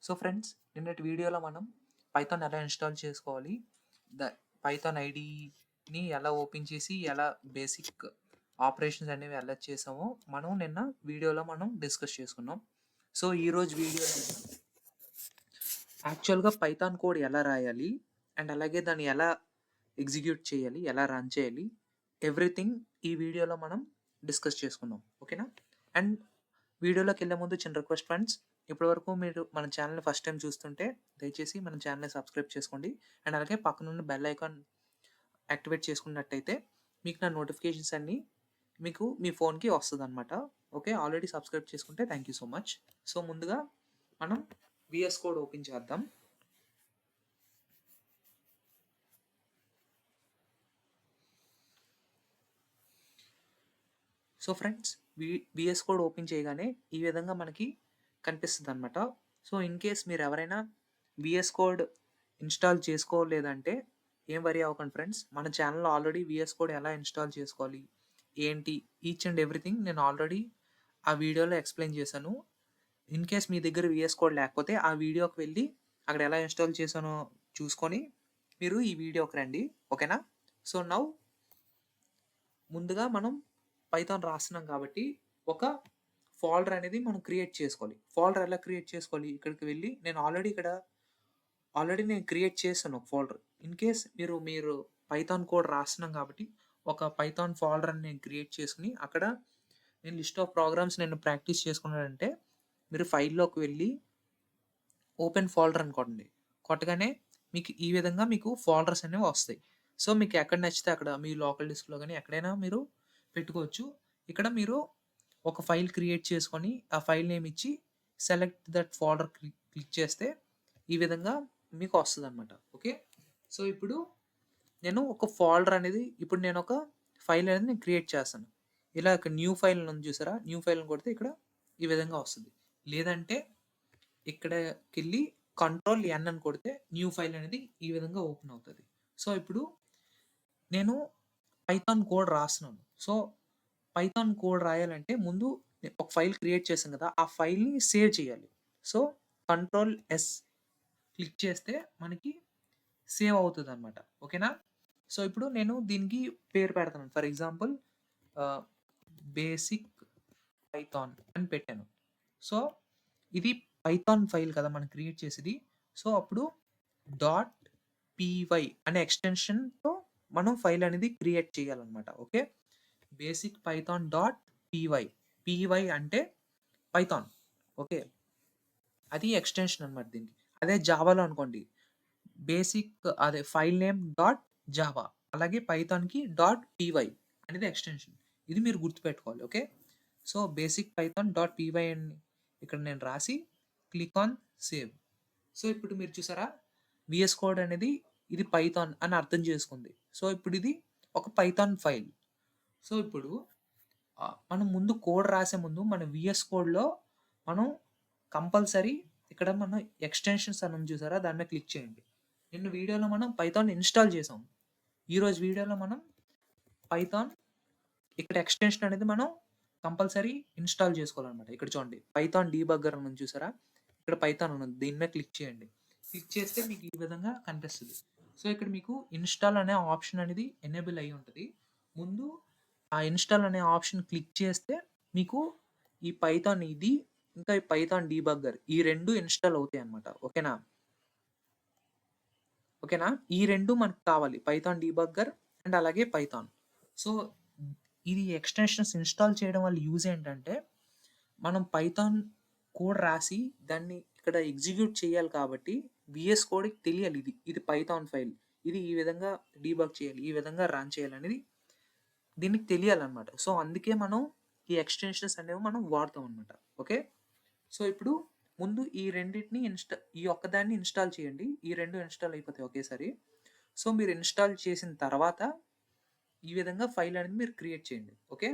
So friends, నిన్నటి వీడియోలో మనం పైథాన్ ఎలా ఇన్‌స్టాల్ చేసుకోవాలి, ద పైథాన్ ఐడీని ఎలా ఓపెన్ చేసి, ఎలా బేసిక్ ఆపరేషన్స్ అనేవి ఎలా చేసామో మనం నిన్న వీడియోలో డిస్కస్ చేసుకున్నాం. సో ఈరోజు వీడియోలో యాక్చువల్‌గా పైథాన్ కోడ్ ఎలా రాయాలి అండ్ అలాగే దాన్ని ఎలా ఎగ్జిక్యూట్ చేయాలి, ఎలా రన్ చేయాలి, ఎవ్రీథింగ్ ఈ వీడియోలో మనం డిస్కస్ చేసుకుందాం. ఓకేనా? అండ్ వీడియోలోకెళ్ళే ముందు చిన్న రిక్వెస్ట్ ఫ్రెండ్స్, ఇప్పటివరకు మీరు మన ఛానల్‌ని ఫస్ట్ టైమ్ చూస్తుంటే దయచేసి మన ఛానల్‌ని సబ్స్క్రైబ్ చేసుకోండి. అండ్ అలాగే పక్కనున్న బెల్ ఐకాన్ యాక్టివేట్ చేసుకున్నట్టయితే మీకు నా నోటిఫికేషన్స్ అన్నీ మీకు మీ ఫోన్‌కి వస్తదనమాట. ఓకే. ఆల్రెడీ సబ్స్క్రైబ్ చేసుకుంటే thank you so much. So ముందుగా మనం వీఎస్ కోడ్ ఓపెన్ చేద్దాం. So friends, VS code open చేయగానే ఈ విధంగా మనకి కనిపిస్తదనమాట. సో ఇన్ కేస్ మీరు ఎవరైనా వీఎస్ కోడ్ ఇన్‌స్టాల్ చేసుకోలేదంటే ఏం వరీ అవ్వకండి ఫ్రెండ్స్. మన ఛానల్‌లో ఆల్రెడీ వీఎస్ కోడ్ ఎలా ఇన్‌స్టాల్ చేసుకోవాలి, ఏంటి, ఈచ్ అండ్ ఎవ్రీథింగ్ నేను ఆల్రెడీ ఆ వీడియోలో ఎక్స్‌ప్లెయిన్ చేశాను. ఇన్ కేస్ మీ దగ్గర వీఎస్ కోడ్ లేకపోతే ఆ వీడియోకి వెళ్ళి అక్కడ ఎలా ఇన్‌స్టాల్ చేశానో చూసుకొని మీరు ఈ వీడియోకి రండి. ఓకేనా? సో నౌ ముందుగా మనం పైథాన్ రాస్తున్నాం కాబట్టి ఒక ఫోల్డర్ అనేది మనం క్రియేట్ చేసుకోవాలి. ఫోల్డర్ ఎలా క్రియేట్ చేసుకోవాలి? ఇక్కడికి వెళ్ళి నేను ఆల్రెడీ నేను క్రియేట్ చేశాను ఒక ఫోల్డర్. ఇన్ కేస్ మీరు పైథాన్ కోడ్ రాస్తున్నాం కాబట్టి ఒక పైథాన్ ఫోల్డర్‌ని నేను క్రియేట్ చేసుకొని అక్కడ నేను లిస్ట్ ఆఫ్ ప్రోగ్రామ్స్ నేను ప్రాక్టీస్ చేసుకున్నానంటే మీరు ఫైల్‌లోకి వెళ్ళి ఓపెన్ ఫోల్డర్ అని కొట్టండి. కొట్టగానే మీకు ఈ విధంగా మీకు ఫోల్డర్స్ అనేవి వస్తాయి. సో మీకు ఎక్కడ నచ్చితే అక్కడ మీ లోకల్ డిస్క్‌లో గాని ఎక్కడైనా మీరు పెట్టుకోవచ్చు. ఇక్కడ మీరు ఒక ఫైల్ క్రియేట్ చేసుకొని ఆ ఫైల్ నేమ్ ఇచ్చి సెలెక్ట్ దట్ ఫోల్డర్ క్లిక్ చేస్తే ఈ విధంగా మీకు వస్తదనమాట. ఓకే. సో ఇప్పుడు నేను ఒక ఫోల్డర్ అనేది నేను ఒక ఫైల్ అనేది నేను క్రియేట్ చేస్తాను. ఇలా ఇక్కడ న్యూ ఫైల్ ఉంది చూసారా? న్యూ ఫైల్‌ని కొడితే ఇక్కడ ఈ విధంగా వస్తది. లేదంటే ఇక్కడకెళ్ళి కంట్రోల్ ఎన్ అని కొడితే న్యూ ఫైల్ అనేది ఈ విధంగా ఓపెన్ అవుతది. సో ఇప్పుడు నేను పైథాన్ కోడ్ రాస్తున్నాను. సో పైథాన్ కోడ్ రాయాలంటే ముందు ఒక ఫైల్ క్రియేట్ చేశాం కదా! ఆ ఫైల్‌ని సేవ్ చేయాలి. సో కంట్రోల్ ఎస్ క్లిక్ చేస్తే మనకి సేవ్ అవుతదనమాట. ఓకేనా? సో ఇప్పుడు నేను దీనికి పేరు పెడతాను. ఫర్ ఎగ్జాంపుల్ ఆహ్, బేసిక్ పైథాన్ అని పెట్టాను. సో ఇది పైథాన్ ఫైల్ కదా మనం క్రియేట్ చేసేది. సో అప్పుడు డాట్ పీవై అనే ఎక్స్‌టెన్షన్‌తో మనం ఫైల్ అనేది క్రియేట్ చేయాలనమాట. Okay. Basic Python dot py. Py అంటే పైథాన్. ఓకే. అది ఎక్స్‌టెన్షన్ అనమాట దీనికి. అదే జావాలో అనుకోండి, అదే ఫైల్ నేమ్ డాట్ జావా. అలాగే పైథాన్‌కి డాట్ పీవై అనేది ఎక్స్‌టెన్షన్. ఇది మీరు గుర్తుపెట్టుకోవాలి. Okay. So basic Python dot py అని ఇక్కడ నేను రాసి క్లిక్ ఆన్ సేవ్. సో ఇప్పుడు మీరు చూసారా? వీఎస్ కోడ్ అనేది ఇది పైథాన్ అని అర్థం చేసుకుంది. సో ఇప్పుడు ఇది ఒక పైథాన్ ఫైల్. సో ఇప్పుడు మనం ముందు కోడ్ రాసే ముందు మన వీఎస్ కోడ్‌లో మనం కంపల్సరీ ఇక్కడ మనం ఎక్స్‌టెన్షన్స్ అని ఉంది చూసారా? దాని మీద క్లిక్ చేయండి. నిన్న వీడియోలో మనం పైథాన్ ఇన్‌స్టాల్ చేసాం. ఈరోజు వీడియోలో మనం పైథాన్ ఇక్కడ ఎక్స్‌టెన్షన్ అనేది మనం కంపల్సరీ ఇన్‌స్టాల్ చేసుకోవాలన్నమాట. ఇక్కడ చూడండి, పైథాన్ డీబగ్గర్ అని ఉంది చూసారా? ఇక్కడ పైథాన్ అని ఉంది. దీని మీద క్లిక్ చేయండి. క్లిక్ చేస్తే మీకు ఈ విధంగా కనిపిస్తది. సో ఇక్కడ మీకు ఇన్‌స్టాల్ అనే ఆప్షన్ అనేది ఎనేబుల్ అయ్యి ఉంటది. ముందు ఆ ఇన్‌స్టాల్ అనే ఆప్షన్ క్లిక్ చేస్తే మీకు ఈ పైథాన్ ఇది, ఇంకా ఈ పైథాన్ డీబగ్గర్ ఈ 2 ఇన్‌స్టాల్ అవుతాయన్నమాట. ఓకేనా? ఓకేనా? ఈ 2 మనకు కావాలి. పైథాన్ డీబగ్గర్ అండ్ అలాగే పైథాన్. సో ఇది ఎక్స్‌టెన్షన్స్ ఇన్‌స్టాల్ చేయడం వల్ల యూజ్ ఏంటంటే, మనం పైథాన్ కోడ్ రాసి దాన్ని ఇక్కడ ఎగ్జిక్యూట్ చేయాలి కాబట్టి వీఎస్ కోడ్‌కి తెలియాలి ఇది. ఇది పైథాన్ ఫైల్. ఇది ఈ విధంగా డీబగ్ చేయాలి. ఈ విధంగా రన్ చేయాలనేది దీనికి తెలియాలన్నమాట. సో అందుకే మనం ఈ ఎక్స్‌టెన్షన్స్ అనేవి మనం వాడతాం అన్నమాట. ఓకే. సో ఇప్పుడు ముందు ఈ రెండిటిని ఈ ఒక్కదాన్ని ఇన్‌స్టాల్ చేయండి. ఈ 2 ఇన్‌స్టాల్ అయిపోతాయి ఒకేసారి. సో మీరు ఇన్‌స్టాల్ చేసిన తర్వాత ఈ విధంగా ఫైల్ అనేది మీరు క్రియేట్ చేయండి. ఓకే.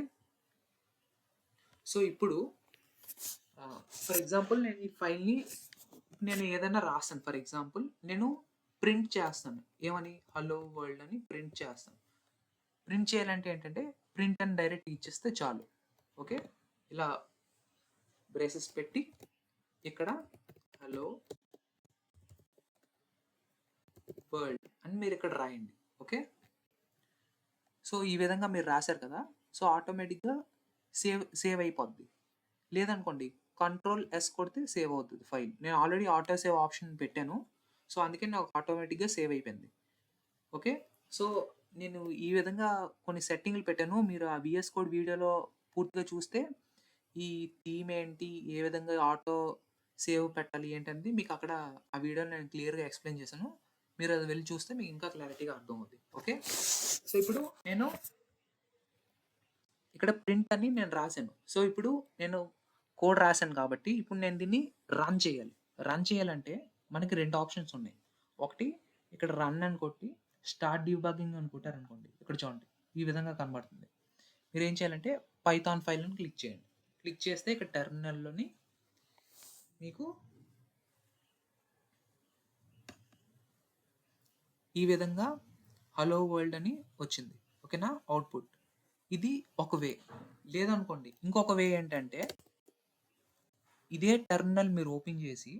సో ఇప్పుడు ఫర్ ఎగ్జాంపుల్ నేను ఈ ఫైల్‌ని ఏదైనా రాస్తాను. ఫర్ ఎగ్జాంపుల్ నేను ప్రింట్ చేస్తాను. ఏమని? హలో వరల్డ్ అని ప్రింట్ చేస్తాను. ప్రింట్ చేయాలంటే ఏంటంటే ప్రింట్ అని డైరెక్ట్ ఇచ్చేస్తే చాలు. ఓకే. ఇలా బ్రేసెస్ పెట్టి ఇక్కడ హలో వరల్డ్ అని మీరు ఇక్కడ రాయండి. ఓకే. సో ఈ విధంగా మీరు రాశారు కదా! సో ఆటోమేటిక్‌గా సేవ్ అయిపోద్ది. లేదనుకోండి కంట్రోల్ ఎస్ కొడితే సేవ్ అవుతది ఫైల్. నేను ఆల్రెడీ ఆటో సేవ్ ఆప్షన్ పెట్టాను. సో అందుకని నాకు ఆటోమేటిక్‌గా సేవ్ అయిపోయింది. ఓకే. సో నేను ఈ విధంగా కొన్ని సెట్టింగ్‌లు పెట్టాను. మీరు ఆ వీఎస్ కోడ్ వీడియోలో పూర్తిగా చూస్తే ఈ థీమ్ ఏంటి? ఏ విధంగా ఆటో సేవ్ పెట్టాలి ఏంటనేది మీకు అక్కడ ఆ వీడియోలో నేను క్లియర్‌గా ఎక్స్‌ప్లెయిన్ చేశాను. మీరు అది వెళ్లి చూస్తే మీకు ఇంకా క్లారిటీగా అర్థమవుద్ది. ఓకే. సో ఇప్పుడు నేను ఇక్కడ ప్రింట్ అని నేను రాసాను. సో ఇప్పుడు నేను కోడ్ రాసాను కాబట్టి ఇప్పుడు నేను దీన్ని రన్ చేయాలి. రన్ చేయాలంటే మనకి 2 ఆప్షన్స్ ఉన్నాయి. ఒకటి ఇక్కడ రన్ అని కొట్టి స్టార్ట్ డీబగ్గింగ్ అని కొట్టారనుకోండి. ఇక్కడ చూడండి. ఈ విధంగా కనబడుతుంది. మీరేం చేయాలంటే పైథాన్ ఫైల్ అని క్లిక్ చేయండి. క్లిక్ చేస్తే ఇక్కడ టెర్మినల్‌లోని మీకు ఈ విధంగా హలో వరల్డ్ అని వచ్చింది. ఓకేనా? అవుట్‌పుట్. ఇది ఒక వే. లేదనుకోండి ఇంకొక వే ఏంటంటే ఇదే టెర్మినల్ మీరు ఓపెన్ చేసి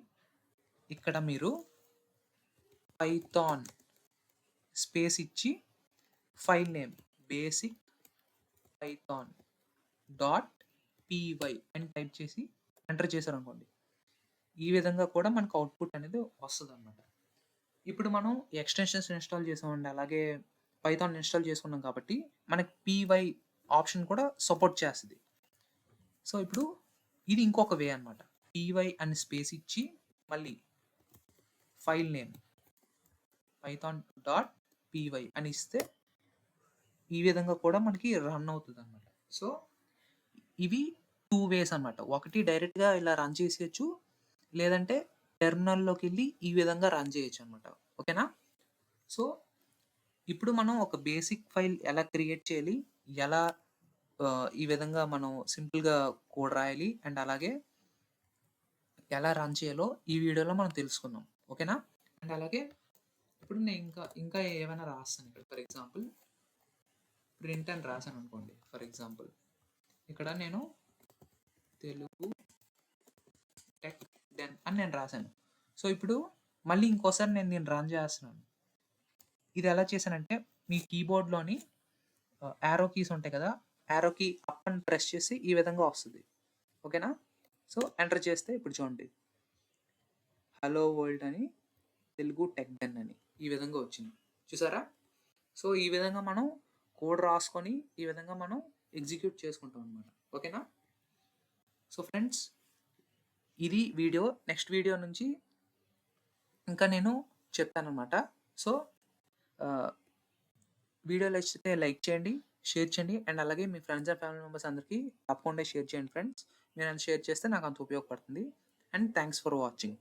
ఇక్కడ మీరు పైథాన్ స్పేస్ ఇచ్చి file name basic Python dot py అని టైప్ చేసి ఎంటర్ చేశారనుకోండి. ఈ విధంగా కూడా మనకు అవుట్‌పుట్ అనేది వస్తదనమాట. ఇప్పుడు మనం ఎక్స్‌టెన్షన్స్ ఇన్‌స్టాల్ చేసామండి. అలాగే పైథాన్ ఇన్‌స్టాల్ చేసుకున్నాం కాబట్టి మనకి పీవై ఆప్షన్ కూడా సపోర్ట్ చేస్తది. సో ఇప్పుడు ఇది ఇంకొక వే అనమాట. పీవై అని స్పేస్ ఇచ్చి మళ్ళీ file name Python dot py అని ఇస్తే ఈ విధంగా కూడా మనకి రన్ అవుతదనమాట. సో ఇవి 2 వేస్ అనమాట. ఒకటి డైరెక్ట్‌గా ఇలా రన్ చేసేయొచ్చు. లేదంటే టెర్మినల్‌లోకెళ్ళి ఈ విధంగా రన్ చేయొచ్చనమాట. ఓకేనా? సో ఇప్పుడు మనం ఒక బేసిక్ ఫైల్ ఎలా క్రియేట్ చేయాలి? ఎలా ఈ విధంగా మనం సింపుల్‌గా కోడ్ రాయాలి. అండ్ అలాగే ఎలా రన్ చేయాలో ఈ వీడియోలో మనం తెలుసుకుందాం. ఓకేనా? అండ్ అలాగే ఇప్పుడు నేను ఇంకా ఏమైనా రాస్తాను ఇక్కడ. ఫర్ ఎగ్జాంపుల్ ప్రింట్ అని రాసాననుకోండి. ఫర్ ఎగ్జాంపుల్ ఇక్కడ నేను తెలుగు టెక్ డెన్ అని నేను రాసాను. సో ఇప్పుడు మళ్ళీ ఇంకోసారి నేను దీన్ని రన్ చేస్తున్నాను. ఇది ఎలా చేశానంటే మీ కీబోర్డ్‌లోని యారో కీస్ ఉంటాయి కదా! యారో కీ అప్ అని ప్రెస్ చేసి ఈ విధంగా వస్తది. ఓకేనా? సో ఎంటర్ చేస్తే ఇప్పుడు చూడండి. హలో వరల్డ్ అని తెలుగు టెక్ డెన్ అని ఈ విధంగా వచ్చింది. చూసారా? సో ఈ విధంగా మనం కోడ్ రాసుకొని ఈ విధంగా మనం ఎగ్జిక్యూట్ చేసుకుంటాం అన్నమాట. ఓకేనా? సో ఫ్రెండ్స్ ఇది వీడియో. నెక్స్ట్ వీడియో నుంచి ఇంకా నేను చెప్తానన్నమాట. సో వీడియో నచ్చితే లైక్ చేయండి, షేర్ చేయండి. అండ్ అలాగే మీ ఫ్రెండ్స్ అండ్ ఫ్యామిలీ మెంబర్స్ అందరికీ తప్పకుండా షేర్ చేయండి ఫ్రెండ్స్. మీరు షేర్ చేస్తే నాకు అంత ఉపయోగపడుతుంది. And thanks for watching.